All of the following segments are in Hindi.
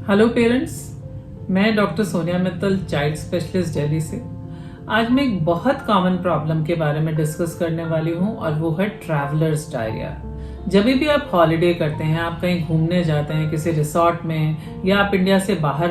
हेलो पेरेंट्स, मैं doctor Sonia Mittal, child specialist Delhi से। आज मैं एक बहुत कॉमन प्रॉब्लम के बारे में डिस्कस करने वाली हूँ और वो है ट्रैवलर्स डायरिया। जब भी आप हॉलिडे करते हैं, आप कहीं घूमने जाते हैं किसी रिसोर्ट में, या आप इंडिया से बाहर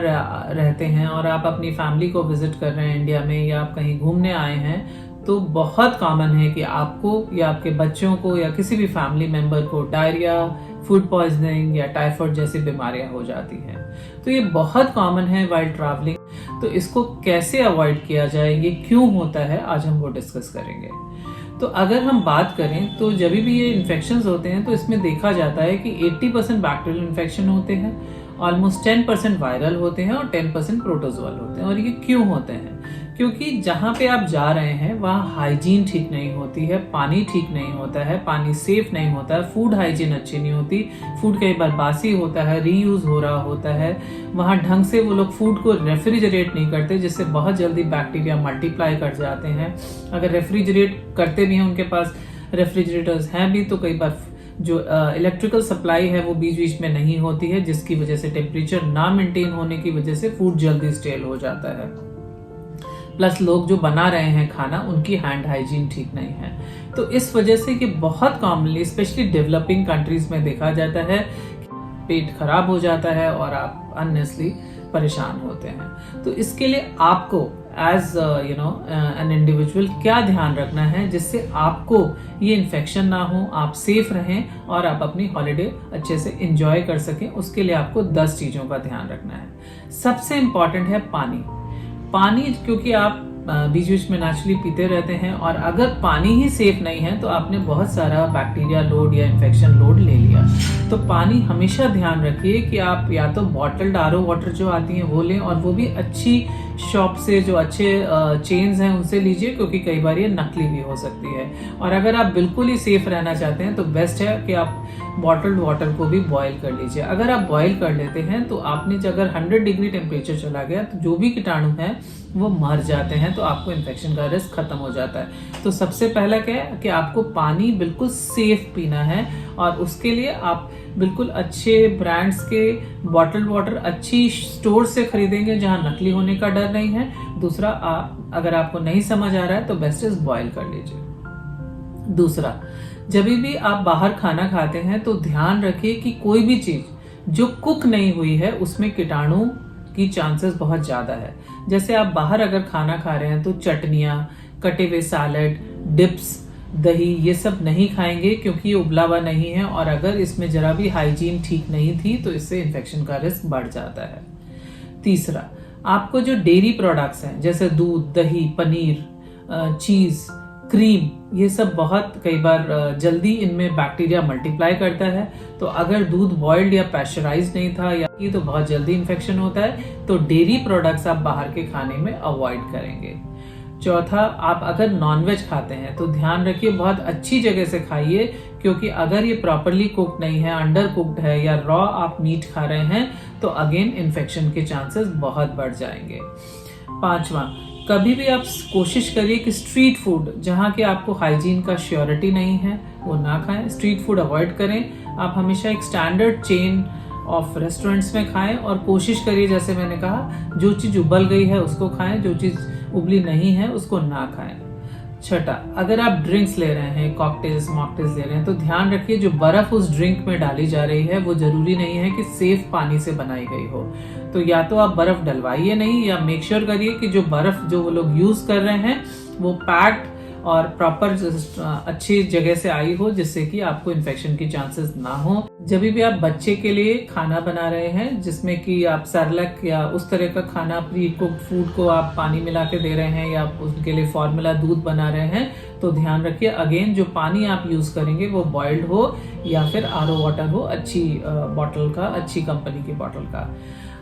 रहते हैं और आप अपनी फैमिली को विजिट कर रहे हैं इंडिया में, या आप कहीं घूमने आए हैं, तो बहुत कॉमन है कि आपको या आपके बच्चों को या किसी भी फैमिली मेंबर को डायरिया, फूड पॉइजनिंग या टाइफाइड जैसी बीमारियां हो जाती हैं। तो ये बहुत कॉमन है वाइल ट्रैवलिंग। तो इसको कैसे अवॉइड किया जाए, ये क्यों होता है, आज हम वो डिस्कस करेंगे। तो अगर हम बात करें तो जब भी ये इन्फेक्शंस होते हैं तो इसमें देखा जाता है कि 80% बैक्टीरियल इन्फेक्शन होते हैं, ऑलमोस्ट 10% वायरल होते हैं और 10% प्रोटोजोअल होते हैं। और ये क्यों होते हैं? क्योंकि जहाँ पे आप जा रहे हैं वहाँ हाइजीन ठीक नहीं होती है, पानी ठीक नहीं होता है, पानी सेफ नहीं होता है, फूड हाइजीन अच्छी नहीं होती, फूड कई बार बासी होता है, रीयूज हो रहा होता है, वहाँ ढंग से वो लोग फूड को रेफ्रिजरेट नहीं करते, जिससे बहुत जल्दी बैक्टीरिया मल्टीप्लाई कर जाते हैं। अगर रेफ्रिजरेट करते भी हैं, उनके पास रेफ्रिजरेटर्स हैं भी, तो कई बार जो इलेक्ट्रिकल सप्लाई है वो बीच बीच में नहीं होती है, जिसकी वजह से टेम्परेचर ना मेंटेन होने की वजह से फूड जल्दी स्टेल हो जाता है। प्लस लोग जो बना रहे हैं खाना, उनकी हैंड हाइजीन ठीक नहीं है। तो इस वजह से कि बहुत कॉमनली स्पेशली डेवलपिंग कंट्रीज में देखा जाता है कि पेट खराब हो जाता है और आप अननेसली परेशान होते हैं। तो इसके लिए आपको एज एन इंडिविजुअल क्या ध्यान रखना है जिससे आपको ये इन्फेक्शन ना हो, आप सेफ रहें और आप अपनी हॉलिडे अच्छे से एंजॉय कर सकें। उसके लिए आपको 10 चीजों का ध्यान रखना है। सबसे इंपॉर्टेंट है पानी, क्योंकि आप बीच बीच में नेचुरली पीते रहते हैं, और अगर पानी ही सेफ नहीं है तो आपने बहुत सारा बैक्टीरिया लोड या इन्फेक्शन लोड ले लिया। तो पानी हमेशा ध्यान रखिए कि आप या तो बॉटल्ड आरओ वाटर जो आती हैं वो लें, और वो भी अच्छी शॉप से, जो अच्छे चेन्स हैं उनसे लीजिए, क्योंकि कई बार ये नकली भी हो सकती है। और अगर आप बिल्कुल ही सेफ रहना चाहते हैं तो बेस्ट है कि आप बॉटल्ड वाटर को भी बॉईल कर लीजिए। अगर आप बॉईल कर लेते हैं तो आपने अगर 100 डिग्री टेम्परेचर चला गया तो जो भी कीटाणु हैं वो मर जाते हैं, तो आपको इन्फेक्शन का रिस्क खत्म हो जाता है। तो सबसे पहला क्या है कि आपको पानी बिल्कुल सेफ पीना है, और उसके लिए आप बिल्कुल अच्छे ब्रांड्स के बॉटल्ड वाटर अच्छी स्टोर से खरीदेंगे जहां नकली होने का डर नहीं है। दूसरा, अगर आपको नहीं समझ आ रहा है तो बेस्ट इज बॉईल कर लीजिए। दूसरा, जब भी आप बाहर खाना खाते हैं तो ध्यान रखिए कि कोई भी चीज जो कुक नहीं हुई है उसमें कीटाणु की चांसेस बहुत ज्यादा है। जैसे आप बाहर अगर खाना खा रहे हैं तो चटनियाँ, कटे हुए सैलड, डिप्स, दही, ये सब नहीं खाएंगे, क्योंकि ये उबला हुआ नहीं है, और अगर इसमें जरा भी हाइजीन ठीक नहीं थी तो इससे इन्फेक्शन का रिस्क बढ़ जाता है। तीसरा, आपको जो डेयरी प्रोडक्ट्स हैं जैसे दूध, दही, पनीर, चीज, क्रीम, ये सब बहुत कई बार जल्दी इनमें बैक्टीरिया मल्टीप्लाई करता है। तो अगर दूध बॉइल्ड या पैस्चराइज नहीं था या ये, तो बहुत जल्दी इन्फेक्शन होता है। तो डेयरी प्रोडक्ट्स आप बाहर के खाने में अवॉइड करेंगे। चौथा, आप अगर नॉनवेज खाते हैं तो ध्यान रखिए बहुत अच्छी जगह से खाइए, क्योंकि अगर ये प्रॉपरली कुक्ड नहीं है, अंडर कुक्ड है, या रॉ आप मीट खा रहे हैं, तो अगेन इन्फेक्शन के चांसेस बहुत बढ़ जाएंगे। पांचवा, कभी भी आप कोशिश करिए कि स्ट्रीट फूड, जहाँ के आपको हाइजीन का श्योरिटी नहीं है, वो ना खाएं। स्ट्रीट फूड अवॉइड करें। आप हमेशा एक स्टैंडर्ड चेन ऑफ रेस्टोरेंट्स में खाएं, और कोशिश करिए, जैसे मैंने कहा, जो चीज उबल गई है उसको खाएं, जो चीज उबली नहीं है उसको ना खाएं। छठा, अगर आप ड्रिंक्स ले रहे हैं, कॉकटेल्स, मॉकटेल्स ले रहे हैं, तो ध्यान रखिए जो बर्फ उस ड्रिंक में डाली जा रही है वो जरूरी नहीं है कि सेफ पानी से बनाई गई हो। तो या तो आप बर्फ डलवाइए नहीं, या मेक श्योर करिए कि जो बर्फ जो वो लोग यूज कर रहे हैं वो पैक्ड और प्रॉपर अच्छी जगह से आई हो, जिससे कि आपको इन्फेक्शन की चांसेस ना हो। जब भी आप बच्चे के लिए खाना बना रहे हैं जिसमें कि आप सेरेलैक या उस तरह का खाना, प्री कुक्ड फूड को आप पानी मिला के दे रहे हैं, या उनके लिए फॉर्मूला दूध बना रहे हैं, तो ध्यान रखिए अगेन जो पानी आप यूज करेंगे वो बॉइल्ड हो या फिर आरओ वाटर हो, अच्छी बॉटल का, अच्छी कंपनी की बॉटल का।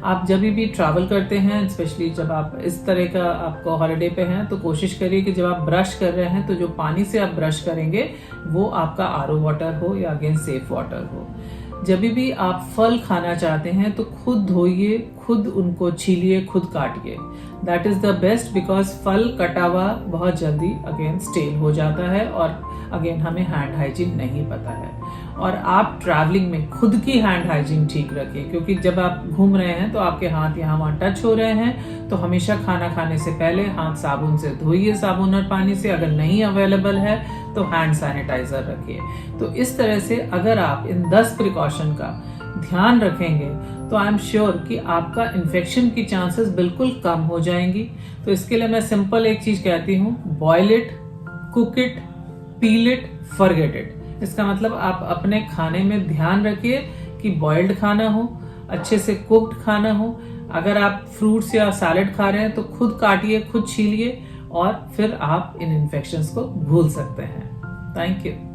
आप जब भी ट्रैवल करते हैं, स्पेशली जब आप इस तरह का आपको हॉलिडे पे हैं, तो कोशिश करिए कि जब आप ब्रश कर रहे हैं तो जो पानी से आप ब्रश करेंगे वो आपका आरओ वाटर हो या अगेन सेफ वाटर हो। जब भी आप फल खाना चाहते हैं तो खुद धोइए, खुद उनको छीलिए, खुद काटिए। That is the best, because फल कटा हुआ बहुत जल्दी अगेन स्टेल हो जाता है और अगेन हमें हैंड हाइजीन नहीं पता है। और आप ट्रैवलिंग में खुद की हैंड हाइजीन ठीक रखिए, क्योंकि जब आप घूम रहे हैं तो आपके हाथ यहाँ वहाँ टच हो रहे हैं, तो हमेशा खाना खाने से पहले हाथ साबुन से धोइए, साबुन और पानी से। अगर नहीं अवेलेबल है तो हैंड सैनिटाइजर रखिए। तो इस तरह से अगर आप इन 10 प्रिकॉशन का ध्यान रखेंगे तो आई एम श्योर कि आपका इन्फेक्शन की चांसेस बिल्कुल कम हो जाएंगी। तो इसके लिए मैं सिंपल एक चीज कहती हूँ, boil it, cook it, peel it, forget it. इसका मतलब आप अपने खाने में ध्यान रखिए कि बॉइल्ड खाना हो, अच्छे से कुक्ड खाना हो। अगर आप फ्रूट्स या सैलेड खा रहे हैं तो खुद काटिए, खुद छीलिए, और फिर आप इन इन्फेक्शंस को भूल सकते हैं। Thank you.